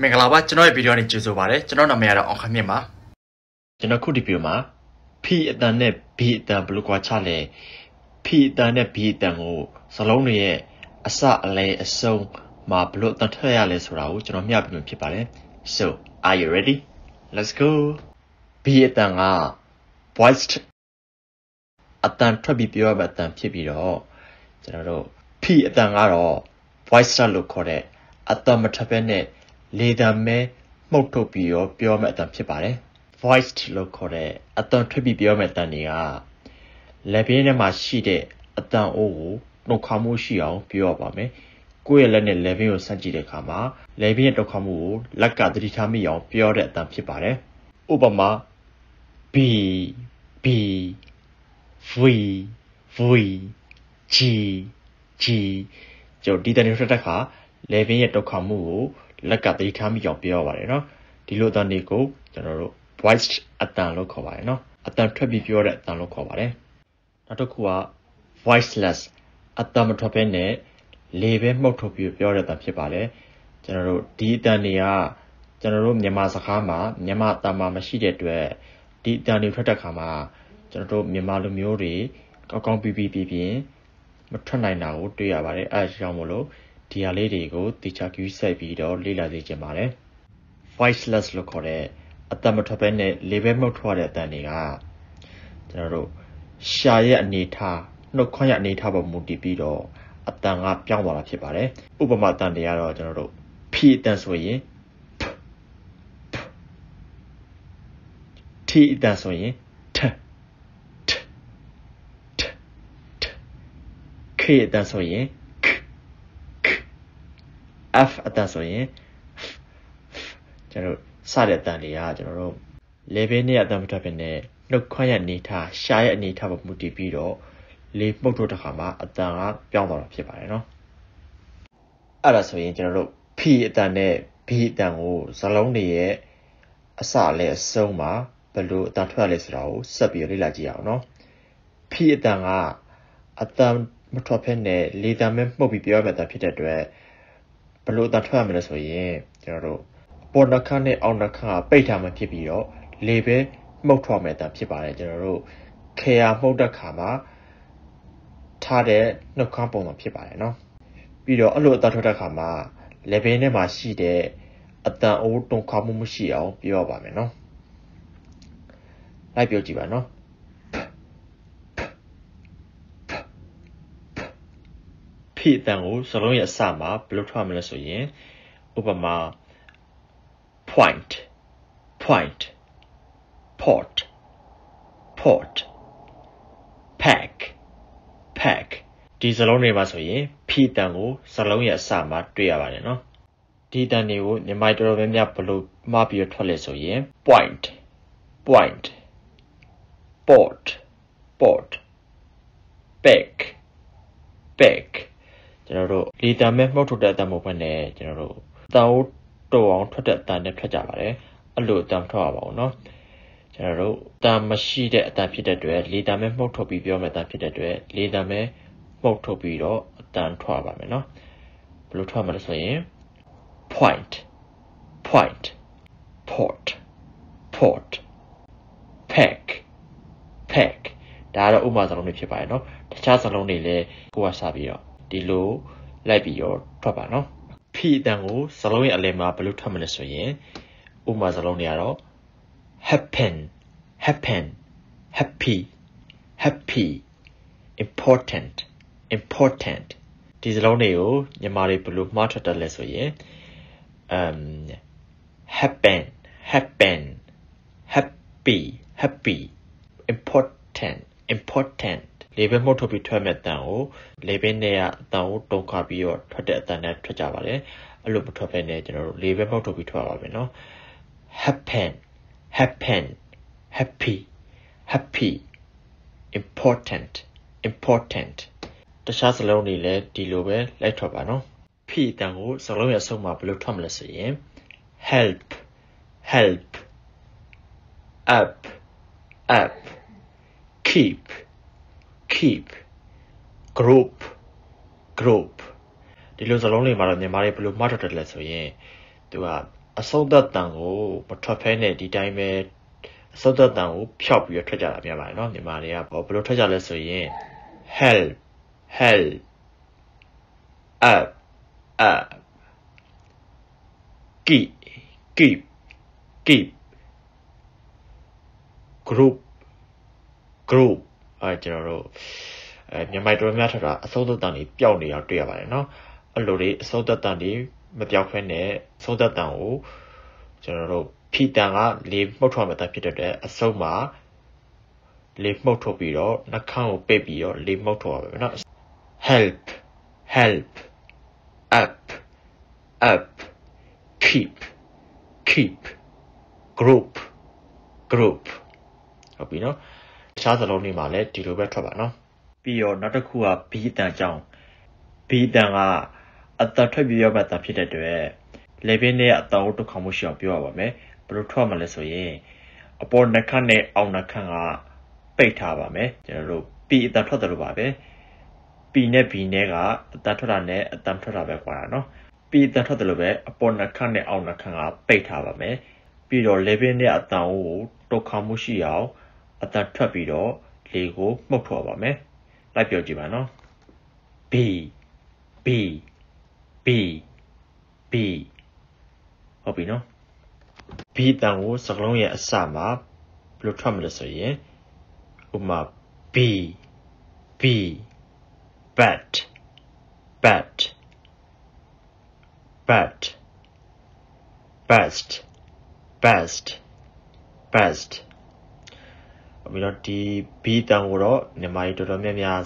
မင်္ဂလာပါကျွန်တော်ရဲ့ဗီဒီယိုနဲ့ကြိုဆိုပါရစေကျွန်တော်နာမည်ကတော့အောင်ခမြင့်ပါကျွန်တော်ခုဒီဗီဒီယိုမှာ P အတန်နဲ့ B အတန်ဘယ်လိုကွာခြားလဲ P အတန်နဲ့ B အတန်ကိုစလုံးတွေရဲ့အစအလယ်အဆုံးမှာဘယ်လိုအတန်ထွက်ရလဲဆိုတာကိုကျွန်တော်မျှပြမှာဖြစ်ပါတယ် So are you ready Let's go B အတန်က voiced အတန်ထွက်ပြီးပြောရမယ့်အတန်ဖြစ်ပြီးတော့ကျွန်တော်တို့ P အတန်ကတော့ voiced လို့ခေါ်တဲ့အတန်မထွက်ဘဲနဲ့လေတံမဲမှုတ်ထုတ်ပြီးတော့ပြောမဲ့အတန်ဖြစ်ပါတယ် voiced လို့ခေါ်တဲ့အတန်ထွက်ပြီးပြောမဲ့အတန်တွေကလက်ပြင်းထဲမှာရှိတဲ့အတန်အိုးကိုနှုတ်ခါမှုရှိအောင်ပြောရပါမယ်ကိုယ့်ရဲ့လက်နဲ့လက်ပြင်းကိုဆန့်ကြည့်တဲ့အခါမှာလက်ပြင်းရဲ့နှုတ်ခါမှုကိုလက်ကသတိထားမိအောင်ပြောတဲ့အတန်ဖြစ်ပါတယ်ဥပမာ B B V V G G ကျွန်တော်ဒီတန်တွေထွက်တဲ့အခါလက်ပြင်းရဲ့နှုတ်ခါမှုကိုလက်ကသတိထားမိအောင်ပြောရပါတယ်နော်ဒီလိုအတန်တွေကိုကျွန်တော်တို့ voiced အတန်လို့ခေါ်ပါတယ်နော်အတန်ထွက်ပြီးပြောတဲ့အတန်လို့ခေါ်ပါတယ်နောက်တစ်ခုက voiceless အတန်မထွက်ဘဲနဲ့လေပဲမှုတ်ထုတ်ပြီးပြောတဲ့အတန်ဖြစ်ပါတယ်ကျွန်တော်တို့ဒီအတန်တွေကကျွန်တော်တို့မြန်မာစကားမှာမြန်မာအတန်မှာမရှိတဲ့အတွက်ဒီအတန်တွေထွက်တဲ့အခါမှာကျွန်တော်တို့မြန်မာလူမျိုးတွေကောင်းကောင်းပြီးမထွက်နိုင်တာကိုတွေ့ရပါတယ်အဲဒါကြောင့်မို့လို့ဒီဟာလေးတွေကိုတေချာကူးစိုက်ပြီးတော့လေ့လာသိချင်ပါတယ် voiceless လို့ခေါ်တဲ့အတန်မထွက်ဘဲနဲ့လေပဲမှုတ်ထွက်တဲ့အတန်တွေကကျွန်တော်တို့ရှာရဲ့အနေထားနှုတ်ခွန်းရဲ့အနေထားပေါ်မူတည်ပြီးတော့အတန်ကပြောင်းသွားတာဖြစ်ပါတယ်ဥပမာအတန်တွေကတော့ကျွန်တော်တို့ P အတန်ဆိုရင် T အတန်ဆိုရင် T K အတန်ဆိုရင် F အတန်ဆိုရင်ကျွန်တော်စတဲ့အတန်တွေကကျွန်တော်တို့ level နဲ့အတန်မထွက်ဘဲနဲ့နှုတ်ခွန်းရဲ့အနေထားရှာရဲ့အနေထားပေါ်မူတည်ပြီးတော့လေမှုတ်ထုတ်တဲ့ခါမှာအတန်ကပြောင်းသွားတာဖြစ်ပါတယ်နော်အဲ့ဒါဆိုရင်ကျွန်တော်တို့ P အတန်နဲ့ B အတန်ကိုစလုံးတွေရဲ့အစအလယ်အဆုံးမှာဘယ်လိုအတန်ထွက်ရလဲဆိုတာကိုဆက်ပြီးလေ့လာကြည့်အောင်နော် P အတန်ကအတန်မထွက်ဘဲနဲ့လေတံမဲမှုတ်ပြီးပြောရမယ့်အတန်ဖြစ်တဲ့အတွက်ဘယ်လိုအတန်ထွက်ရမလဲဆိုရင်ကျွန်တော်တို့ပေါ်နှာခမ်းနဲ့အောက်နှာခမ်းကပိတ်ထားမှဖြစ်ပြီးတော့လေပဲမှုတ်ထွက်မယ်အတန်ဖြစ်ပါတယ်ကျွန်တော်တို့ခေယာမှုတ်တဲ့ခါမှာထားတဲ့နှုတ်ခမ်းပုံစံဖြစ်ပါတယ်နော်ပြီးတော့အဲ့လိုအတန်ထွက်တဲ့ခါမှာလေဘယ်နဲ့မှရှိတဲ့အတန်အိုးတုံခါမှုမရှိအောင်ပြောပါမယ်နော်လိုက်ပြောကြည့်ပါနော်P အတန်ကိုစလုံးရဲ့အစမှာဘယ်လိုထွက်မလဲဆိုရင်ဥပမာ point pot pack ဒီစလုံးတွေမှာဆိုရင် P အတန်ကိုစလုံးရဲ့အစမှာတွေ့ရပါတယ်နော်ဒီအတန်တွေကိုမြန်မာတော်တော်များများဘယ်လိုမှားပြီးထွက်လဲဆိုရင် point pot pack ကျွန်တော်တို့လီတာမဲမှုတ်ထုတ်တဲ့အတန်မဟုတ်ဘဲနဲ့ကျွန်တော်တို့အတန်ကိုတော်အောင်ထွက်တဲ့အတန်နဲ့ထွက်ကြပါတယ်အဲ့လိုအတန်ထွက်ရပါဘူးနော်ကျွန်တော်တို့အတန်မရှိတဲ့အတန်ဖြစ်တဲ့အတွက်လီတာမဲမှုတ်ထုတ်ပြီးပြောမယ့်အတန်ဖြစ်တဲ့အတွက်လီတာမဲမှုတ်ထုတ်ပြီးတော့အတန်ထွက်ပါမယ်နော်ဘယ်လိုထွက်မလဲဆိုရင် point pot pack ဒါကတော့ဥပမာစလုံးတွေဖြစ်ပါတယ်နော်တခြားစလုံးတွေလည်းကိုယ်ကစပြီးတော့ဒီလိုလိုက်ပြီးတော့ထွက်ပါနော် P အတန်ကိုစလုံးရဲ့အလယ်မှာဘယ်လိုထွက်မလဲဆိုရင်ဥပမာစလုံးတွေကတော့ happen happy important ဒီစလုံးတွေကိုညီမတွေဘယ်လိုမှားထွက်တယ်လဲဆိုရင်happen happy important လေပဲမှုတ်ထုတ်ပြီးထွက်မဲ့အတန်ကိုလေပဲနဲ့ကအတန်ကိုတုံခါပြီးတော့ထွက်တဲ့အတန်နဲ့ထွက်ကြပါတယ်အဲ့လိုမထွက်ဘဲနဲ့ကျွန်တော်တို့လေပဲမှုတ်ထုတ်ပြီးထွက်ပါမယ်နော် happen happy important တခြားစလုံးတွေလည်းဒီလိုပဲလိုက်ထွက်ပါနော် P အတန်ကိုစလုံးရဲ့အဆုံးမှာဘယ်လိုထွက်မလဲဆိုရင် help up keep group ဒီလိုစလုံးတွေမှာတော့မြန်မာတွေဘယ်လိုမှားထွက်တယ်လဲဆိုရင်သူက အဆုံးသက်တန်ကိုမထွက်ဖဲနဲ့ဒီတိုင်းပဲအဆုံးသက်တန်ကိုဖျောက်ပြီးတော့ထွက်ကြတာများပါတယ်နော်မြန်မာတွေကဘယ်လိုထွက်ကြလဲဆိုရင် help help up up keep keep keep group group ကျွန်တော်တို့မြန်မာတော်များထွက်တာအဆုံးသက်တန်တွေပျောက်နေအောင်တွေ့ရပါတယ်နော်အဲ့လိုတွေအဆုံးသက်တန်တွေမပြောက်ခွဲနဲ့အဆုံးသက်တန်ကိုကျွန်တော်တို့ဖီတန်ကလေမှုတ်ထွက်မှတန်ဖြစ်တဲ့အဆုံးမှာလေမှုတ်ထုတ်ပြီးတော့နှာခေါင်းကိုပိတ်ပြီးတော့လေမှုတ်ထုတ်ရပါမယ်နော် help help up up keep keep group group ဟုတ်ပြီနော်တခြားစလုံးတွေမှာလည်းဒီလိုပဲထွက်ပါနော်ပြီးတော့နောက်တစ်ခုကဘီအတန်ကြောင်းဘီအတန်ကအတန်ထွက်ပြီးရောက်မှတန်ဖြစ်တဲ့အတွက်လေပင်နဲ့အတန်ကိုတုတ်ခေါမှုရှိအောင်ပြောရပါမယ်ဘယ်လိုထွက်မှလဲဆိုရင်အပေါ်နှာခမ်းနဲ့အောက်နှာခမ်းကပိတ်ထားပါမယ်ကျွန်တော်တို့ဘီအတန်ထွက်တယ်လို့ပါပဲဘီနဲ့ဘီနဲ့ကအတန်ထွက်တာနဲ့အတန်ထွက်တာပဲကွာနော်ဘီအတန်ထွက်တယ်လို့ပဲအပေါ်နှာခမ်းနဲ့အောက်နှာခမ်းကပိတ်ထားပါမယ်ပြီးတော့လေပင်နဲ့အတန်ကိုတုတ်ခေါမှုရှိအောင်အတန်ထွက်ပြီးတော့လေကိုမှုတ်ထွက်ပါမယ်လိုက်ပြောကြည့်ပါနော် B B B B ဟုတ်ပြီနော် B တန်ကိုစကားလုံးရဲ့အစမှာဘယ်လိုထွက်မလဲဆိုရင်ဥပမာ B B bat bat bat best best best ဟုတ်ပြီနော်ဒီ B တန်ကိုတော့မြန်မာကြီးတော်တော်များများ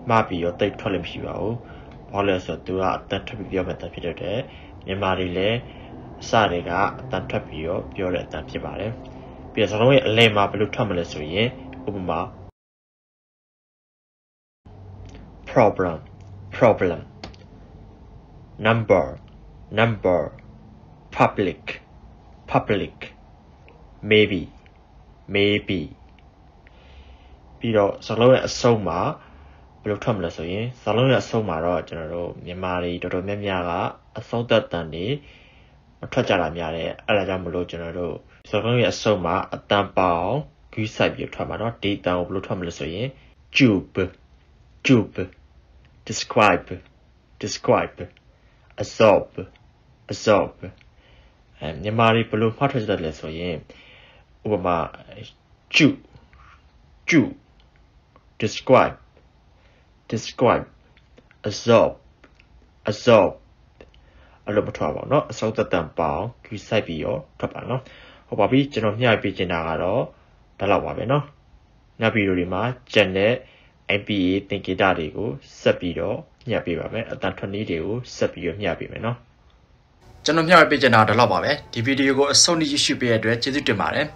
မှပြီးတော့တိတ်ထွက်လို့မရှိပါဘူးဘာလို့လဲဆိုတော့သူကအတန်ထွက်ပြီးပြောမှတန်ဖြစ်တဲ့မြန်မာတွေလည်းအစတွေကအတန်ထွက်ပြီးတော့ပြောတဲ့အတန်ဖြစ်ပါတယ်ပြီးတော့စကားလုံးရဲ့အလယ်မှာဘယ်လိုထွက်မလဲဆိုရင်ဥပမာ problem problem number number public public maybe maybe ပြီးတော့စကားလုံးရဲ့အဆုံးမှာဘယ်လိုထွက်မလဲဆိုရင်စကားလုံးရဲ့အဆုံးမှာတော့ကျွန်တော်တို့မြန်မာတွေတော်တော်များများကအဆုံးသက်တန်တွေမထွက်ကြတာများတယ်အဲ့ဒါကြောင့်မလို့ကျွန်တော်တို့စကားလုံးရဲ့အဆုံးမှာအတန်ပေါင်းဂူးဆိုင်ပြီးထွက်မှာเนาะဒီတန်ကိုဘယ်လိုထွက်မလဲဆိုရင် tube tube describe describe absorb absorb မြန်မာတွေဘယ်လိုမှတ်ထွက်ကြတယ်လဲဆိုရင်ဥပမာ chew chew describe describe absorb absorb အဲ့လိုမထွက်ပါဘူးเนาะအစောသက်တန်ပေါင်းဂူးဆိုင်ပြီးရောထွက်ပါเนาะဟုတ်ပါပြီကျွန်တော်မျှပြချင်တာကတော့ဒါလောက်ပါပဲเนาะနောက်ဗီဒီယိုတွေမှာကျန်တဲ့ IPA သင်္ကေတတွေကိုဆက်ပြီးတော့မျှပေးပါမယ်အတန်ထွက်နည်းတွေကိုဆက်ပြီးတော့မျှပေးမယ်เนาะကျွန်တော်မျှပေးချင်တာဒါလောက်ပါပဲဒီဗီဒီယိုကိုအဆုံးထိကြည့်ရှုပေးတဲ့အတွက်ကျေးဇူးတင်ပါတယ်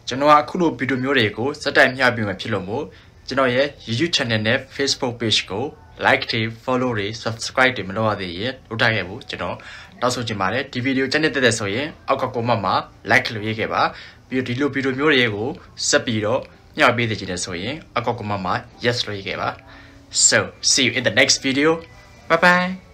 ကျွန်တော်ကအခုလိုဗီဒီယိုမျိုးတွေကိုစက်တိုက်မျှပေးမှဖြစ်လို့မို့ကျွန်တော်ရဲ့ YouTube channel နဲ့ Facebook page ကို like တွေ follow တွေ subscribe တွေမလုပ်ရသေးရင်လုပ်ထားခဲ့ဖို့ကျွန်တော်တောင်းဆိုချင်ပါတယ်ဒီဗီဒီယိုကြိုက်တဲ့ဆိုရင်အောက်က comment မှာ like လုပ်ရေးခဲ့ပါပြီးတော့ဒီလိုဗီဒီယိုမျိုးတွေကိုဆက်ပြီးတော့မျှပေးသေးချင်တယ်ဆိုရင်အောက်က comment မှာ yes လုပ်ရေးခဲ့ပါ so see you in the next video bye bye